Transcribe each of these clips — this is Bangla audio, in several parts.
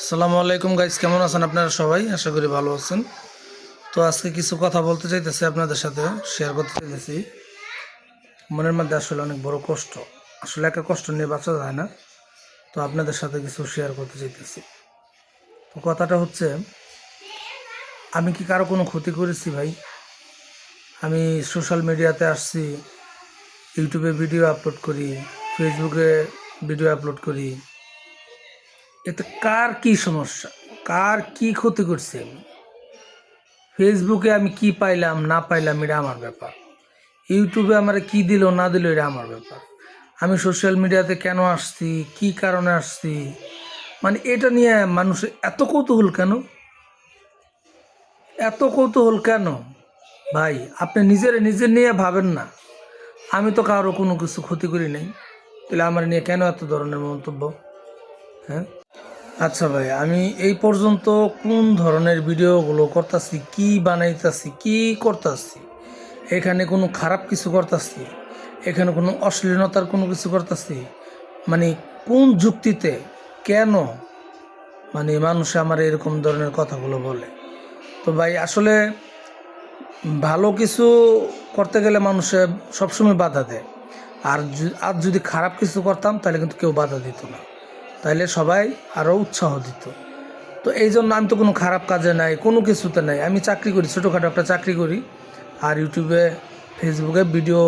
আসসালামু আলাইকুম গাইস, কেমন আছেন আপনারা সবাই? আশা করি ভালো আছেন। তো আজকে কিছু কথা বলতে চাইতেছি, আপনাদের সাথে শেয়ার করতে চাইতেছি। মনের মধ্যে আসলে অনেক বড় কষ্ট, আসলে একা কষ্ট নিয়ে বাঁচা যায় না। তো আপনাদের সাথে কিছু শেয়ার করতে চাইতেছি। তো কথাটা হচ্ছে, আমি কি কারো কোনো ক্ষতি করেছি ভাই? আমি সোশ্যাল মিডিয়াতে আসছি, ইউটিউবে ভিডিও আপলোড করি, ফেসবুকে ভিডিও আপলোড করি, এতে কার কি সমস্যা, কার কি ক্ষতি করছি আমি? ফেসবুকে আমি কি পাইলাম না পাইলাম এটা আমার ব্যাপার, ইউটিউবে আমার কি দিল না দিল এটা আমার ব্যাপার। আমি সোশ্যাল মিডিয়াতে কেন আসছি, কি কারণে আসছি, মানে এটা নিয়ে মানুষের এত কৌতূহল কেন? এত কৌতূহল কেন ভাই? আপনি নিজে নিয়ে ভাবেন না। আমি তো কারো কোনো কিছু ক্ষতি করি নাই, তাহলে আমার নিয়ে কেন এত ধরনের মন্তব্য? হ্যাঁ, আচ্ছা ভাই, আমি এই পর্যন্ত কোন ধরনের ভিডিওগুলো করতেছি, কি বানাইতেছি, কি করতেছি? এখানে কোনো খারাপ কিছু করতেছি? এখানে কোনো অশ্লীলতার কোনো কিছু করতেছি? মানে কোন যুক্তিতে, কেন মানে মানুষে আমার এরকম ধরনের কথাগুলো বলে? তো ভাই আসলে ভালো কিছু করতে গেলে মানুষে সবসময় বাধা দেয়। আর যদি খারাপ কিছু করতাম তাহলে কিন্তু কেউ বাধা দিত না, তাহলে সবাই আরও উৎসাহ দিত। তো এই জন্য আমি তো কোনো খারাপ কাজে নাই, কোনো কিছুতে নাই। আমি চাকরি করি, ছোটোখাটো একটা চাকরি করি, আর ইউটিউবে ফেসবুকে ভিডিও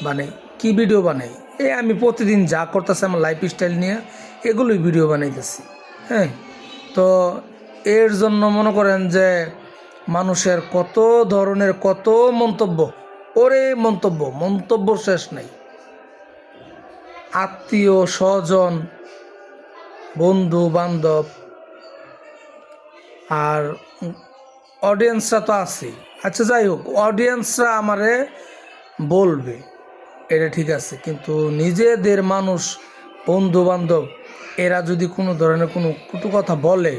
বানাই। কি ভিডিও বানাই? এই আমি প্রতিদিন যা করতেছি আমার লাইফ স্টাইল নিয়ে, এগুলোই ভিডিও বানাইতেছি। হ্যাঁ, তো এর জন্য মনে করেন যে মানুষের কত ধরনের কত মন্তব্য, ওরে মন্তব্য মন্তব্য শেষ নাই। আত্মীয় স্বজন, বন্ধু বান্ধব, আর অডিয়েন্সরা তো আছেই। আচ্ছা যাই হোক, অডিয়েন্সরা আমারে বলবে, এটা ঠিক আছে, কিন্তু নিজেদের মানুষ, বন্ধু বান্ধব, এরা যদি কোনো ধরনের কোনো কটু কথা বলে,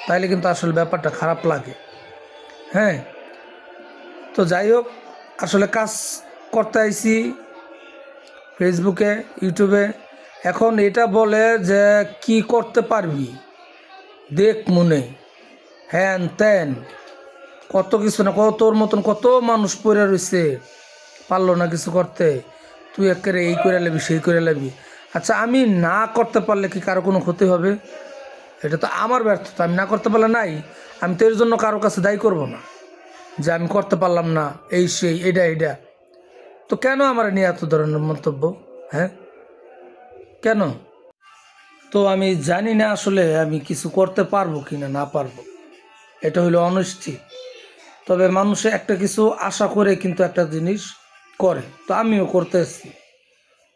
তাহলে কিন্তু আসলে ব্যাপারটা খারাপ লাগে। হ্যাঁ, তো যাই হোক, আসলে কাজ করতে আইছি ফেসবুকে, ইউটিউবে। এখন এটা বলে যে কি করতে পারবি, দেখ মনে, হ্যান ত্যান, কত কিছু না, কত তোর মতন কত মানুষ পড়ে রয়েছে, পারলো না কিছু করতে, তুই একেবারে এই করে নেবি সেই করে নেবি। আচ্ছা, আমি না করতে পারলে কি কারো কোনো ক্ষতি হবে? এটা তো আমার ব্যর্থতা, আমি না করতে পারলে নাই। আমি তো এর জন্য কারো কাছে দায়ী করব না যে আমি করতে পারলাম না, এই সেই এটা এটা। তো কেন আমার নিয়ে এত ধরনের মন্তব্য? হ্যাঁ, কেন? তো আমি জানি না আসলে আমি কিছু করতে পারবো কি না না পারবো, এটা হলো অনিশ্চিত। তবে মানুষে একটা কিছু আশা করে কিন্তু একটা জিনিস করে, তো আমিও করতে এসেছি।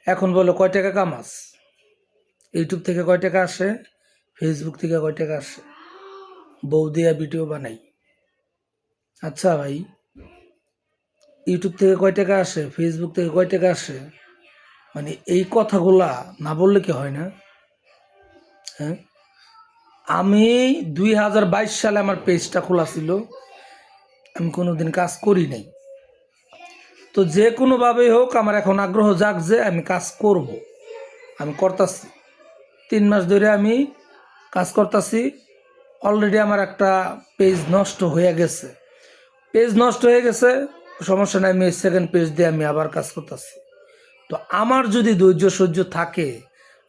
এখন বলো কয় টাকা কামাস? ইউটিউব থেকে কয় টাকা আসে, ফেসবুক থেকে কয় টাকা আসে, বউ দিয়া ভিডিও বানাই। আচ্ছা ভাই, ইউটিউব থেকে কয় টাকা আসে, ফেসবুক থেকে কয় টাকা আসে, মানে এই কথাগুলা না বললে কি হয় না? হ্যাঁ, আমি 2022 সালে আমার পেজটা খোলা ছিল, আমি কোনোদিন কাজ করি নাই। তো যে কোনোভাবেই হোক আমার এখন আগ্রহ জাগছে, আমি কাজ করব, আমি করতেছি। 3 মাস ধরে আমি কাজ করতেছি। অলরেডি আমার একটা পেজ নষ্ট হয়ে গেছে। পেজ নষ্ট হয়ে গেছে, সমস্যা নাই, আমি সেকেন্ড পেজ দিয়ে আমি আবার কাজ করতেছি। তো আমার যদি ধৈর্য সহ্য থাকে,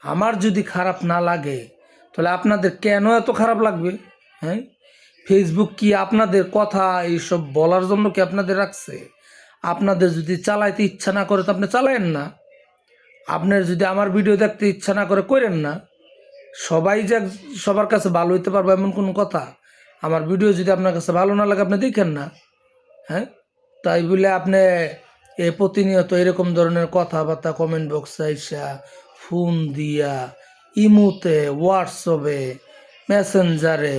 আমার যদি খারাপ না লাগে, তাহলে আপনাদের কেন এত খারাপ লাগবে? হ্যাঁ, ফেসবুক কি আপনাদের কথা এইসব বলার জন্য কি আপনাদের রাখছে? আপনাদের যদি চালাইতে ইচ্ছা না করে তো আপনি চালায়েন না। আপনার যদি আমার ভিডিও দেখতে ইচ্ছা না করে করেন না। সবাই যে সবার কাছে ভালো হইতে পারবে এমন কোনো কথা? আমার ভিডিও যদি আপনার কাছে ভালো না লাগে আপনি দেখেন না। হ্যাঁ, তাই বলে আপনি প্রতিনিয়ত এরকম ধরনের কথাবার্তা কমেন্ট বক্সে আইসা, ফোন দিয়া, ইমোতে, হোয়াটসঅ্যাপে, মেসেঞ্জারে,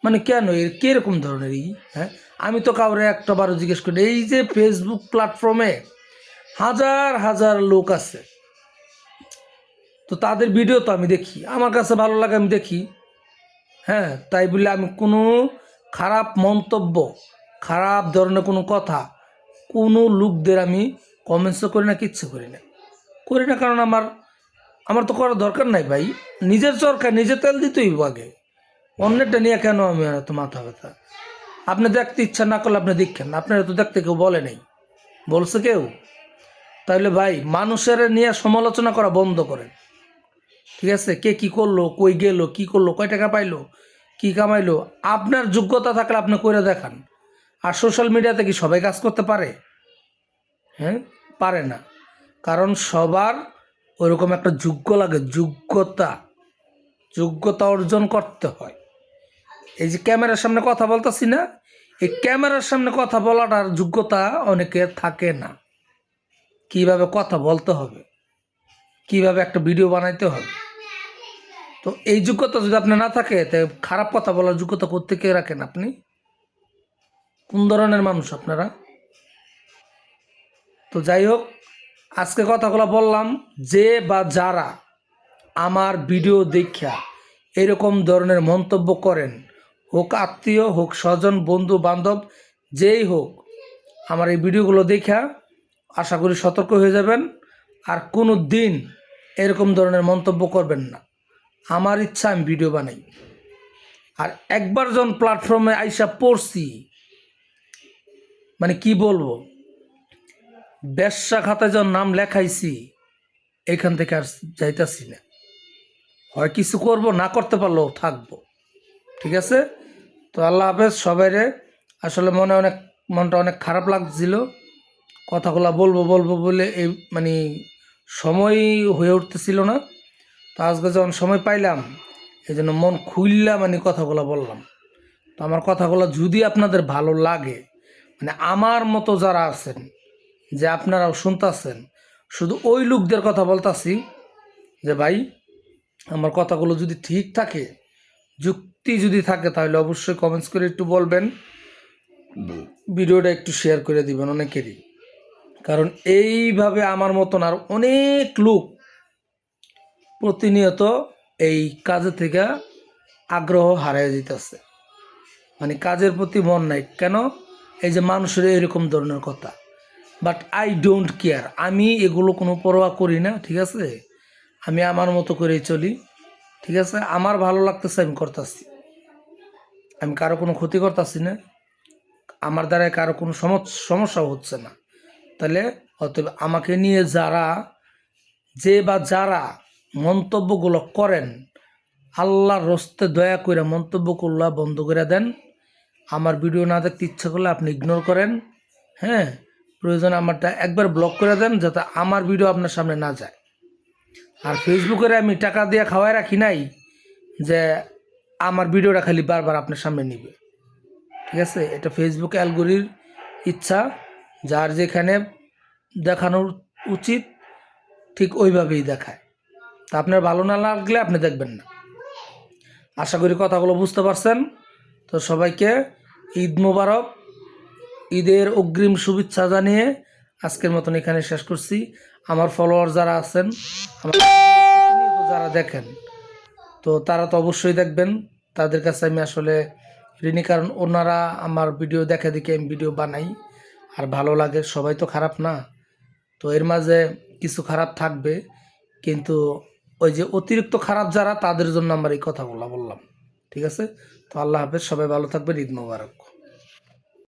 মানে কেন এর কীরকম ধরনের হ্যাঁ, আমি তো কাউরে একটা বারো জিজ্ঞেস করি। এই যে ফেসবুক প্ল্যাটফর্মে হাজার হাজার লোক আছে, তো তাদের ভিডিও তো আমি দেখি, আমার কাছে ভালো লাগে আমি দেখি। হ্যাঁ, তাই বলে আমি কোনো খারাপ মন্তব্য, খারাপ ধরনের কোনো কথা কোনো লোকদের আমি কমেন্টসও করি না, কিচ্ছু করি না, কারণ আমার আমার তো করার দরকার নাই ভাই। নিজের চরকায় নিজে তেল দিতেই আগে। অন্যেরটা নিয়ে কেন আমি এত মাথা ব্যথা? আপনি দেখতে ইচ্ছা না করলে আপনি দেখেন না, আপনারা তো দেখতে কেউ বলে নাই, বলছে কেউ? তাহলে ভাই মানুষের নিয়ে সমালোচনা করা বন্ধ করেন, ঠিক আছে? কে কি করলো, কই গেল, কি করলো, কয় টাকা পাইলো, কি কামাইলো, আপনার যোগ্যতা থাকলে আপনি করে দেখান। আর সোশ্যাল মিডিয়াতে কি সবাই কাজ করতে পারে? হ্যাঁ, পারে না। কারণ সবার ওরকম একটা যোগ্য লাগে, যোগ্যতা অর্জন করতে হয়। এই যে ক্যামেরার সামনে কথা বলতেছি না, এই ক্যামেরার সামনে কথা বলাটার যোগ্যতা অনেকের থাকে না। কিভাবে কথা বলতে হবে, কিভাবে একটা ভিডিও বানাইতে হবে, তো এই যোগ্যতা যদি আপনার না থাকে, তাই খারাপ কথা বলার যোগ্যতা কোত্থেকে রাখেন আপনি? কোন ধরনের মানুষ আপনারা? তো যাই হোক, আজকে কথাগুলো বললাম, যে বা যারা আমার ভিডিও দেখা এরকম ধরনের মন্তব্য করেন, হোক আত্মীয়, হোক স্বজন, বন্ধু বান্ধব, যেই হোক, আমার এই ভিডিওগুলো দেখা আশা করি সতর্ক হয়ে যাবেন। আর কোনো দিন এরকম ধরনের মন্তব্য করবেন না। আমার ইচ্ছা আমি ভিডিও বানাই। আর একবার যখন প্ল্যাটফর্মে আইসা পড়ছি, মানে কি বলবো, ব্যবসা খাতায় যখন নাম লেখাইছি, এখান থেকে আর যাইতাছি না। হয় কিছু করব, না করতে পারলেও থাকবো, ঠিক আছে? তো আল্লাহ হাফেজ সবাইরে। আসলে মনটা অনেক খারাপ লাগছিল, কথাগুলো বলবো বলে এই মানে সময় হয়ে উঠতেছিল না। তো আজকে যখন সময় পাইলাম, এই জন্য মন খুললা মানে কথাগুলো বললাম। তো আমার কথাগুলো যদি আপনাদের ভালো লাগে, মানে আমার মতো যারা আছেন, যে আপনারাও শুনতেছেন, শুধু ওই লোকদের কথা বলতাছি যে ভাই, আমার কথাগুলো যদি ঠিক থাকে, যুক্তি যদি থাকে, তাহলে অবশ্যই কমেন্টস করে একটু বলবেন, ভিডিওটা একটু শেয়ার করে দিবেন অনেকেরই। কারণ এইভাবে আমার মতন আর অনেক লোক প্রতিনিয়ত এই কাজে থেকে আগ্রহ হারিয়ে দিতেছে, মানে কাজের প্রতি মন নাই কেন? এই যে মানুষের এরকম ধরনের কথা। বাট আই ডোন্ট কেয়ার, আমি এগুলো কোনো পরোয়া করি না, ঠিক আছে? আমি আমার মতো করেই চলি, ঠিক আছে? আমার ভালো লাগতেছে, আমি করতেছি, আমি কারো কোনো ক্ষতি করতেছি না, আমার দ্বারা কারো কোনো সমস্যাও হচ্ছে না। তাহলে অতএব আমাকে নিয়ে যারা মন্তব্যগুলো করেন, আল্লাহর রস্তে দয়া করে মন্তব্যগুলো বন্ধ করে দেন। আমার ভিডিও না দেখতে ইচ্ছা করলে আপনি ইগনোর করেন, হ্যাঁ? প্রয়োজনে আমারটা একবার ব্লক করে দেন, যাতে আমার ভিডিও আপনার সামনে না যায়। আর ফেসবুকের আমি টাকা দিয়ে খাওয়াই রাখি নাই যে আমার ভিডিওটা খালি বারবার আপনার সামনে নিবে, ঠিক আছে? এটা ফেসবুক অ্যালগোরির ইচ্ছা, যার যেখানে দেখানোর উচিত ঠিক ওইভাবেই দেখায়। তা আপনার ভালো না লাগলে আপনি দেখবেন না। আশা করি কথাগুলো বুঝতে পারছেন। তো সবাইকে ঈদ মোবারক, ঈদের অগ্রিম শুভেচ্ছা জানিয়ে আজকের মতন এখানে শেষ করছি। আমার ফলোয়ার যারা আছেন, আমার যারা দেখেন, তো তারা তো অবশ্যই দেখবেন, তাদের কাছে আমি আসলে ঋণী। কারণ ওনারা আমার ভিডিও দেখে দেখে আমি ভিডিও বানাই, আর ভালো লাগে। সবাই তো খারাপ না, তো এর মাঝে কিছু খারাপ থাকবে, কিন্তু ওই যে অতিরিক্ত খারাপ যারা, তাদের জন্য আমার এই কথাগুলো বললাম, ঠিক আছে? তো আল্লাহ হাফেজ, সবাই ভালো থাকবেন, ঈদ মোবারক।